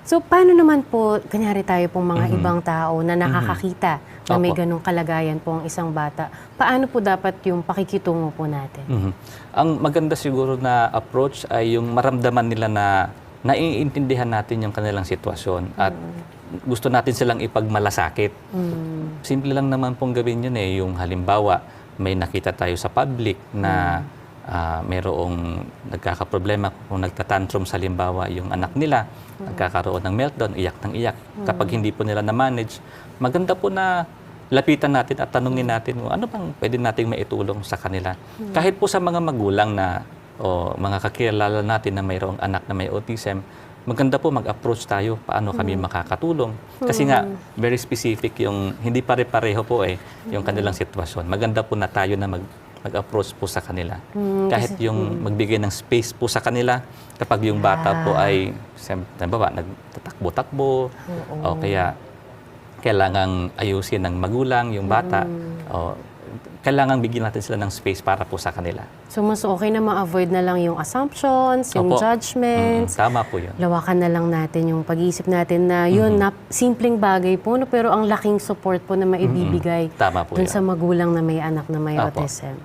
So, paano naman po, kunyari tayo pong mga ibang tao na nakakakita na may Opo. ganong kalagayan po ang isang bata, paano po dapat yung pakikitungo po natin? Ang maganda siguro na approach ay yung maramdaman nila na naiintindihan natin yung kanilang sitwasyon at gusto natin silang ipagmalasakit. Simple lang naman pong gawin yun eh. Yung halimbawa, may nakita tayo sa public na mayroong nagkakaproblema kung nagtatantrum sa halimbawa yung anak nila, nagkakaroon ng meltdown, iyak ng iyak. Kapag hindi po nila na-manage, maganda po na lapitan natin at tanungin natin ano bang pwede nating maitulong sa kanila. Kahit po sa mga magulang na o mga kakilala natin na mayroong anak na may autism, maganda po mag-approach tayo paano kami makakatulong. Kasi nga, very specific yung hindi pare-pareho po yung kanilang sitwasyon. Maganda po na tayo na mag-approach po sa kanila. Kahit yung magbigay ng space po sa kanila kapag yung bata po ay, nagtatakbo-takbo o kaya kailangang ayusin ng magulang yung bata o kailangang bigyan natin sila ng space para po sa kanila. So, mas okay na ma-avoid na lang yung assumptions, yung Opo. judgments. Tama po yun. Lawakan na lang natin yung pag-iisip natin na yun, na simpleng bagay po, no, pero ang laking support po na maibibigay Tama po dun yun. sa magulang na may anak na may Opo. autism.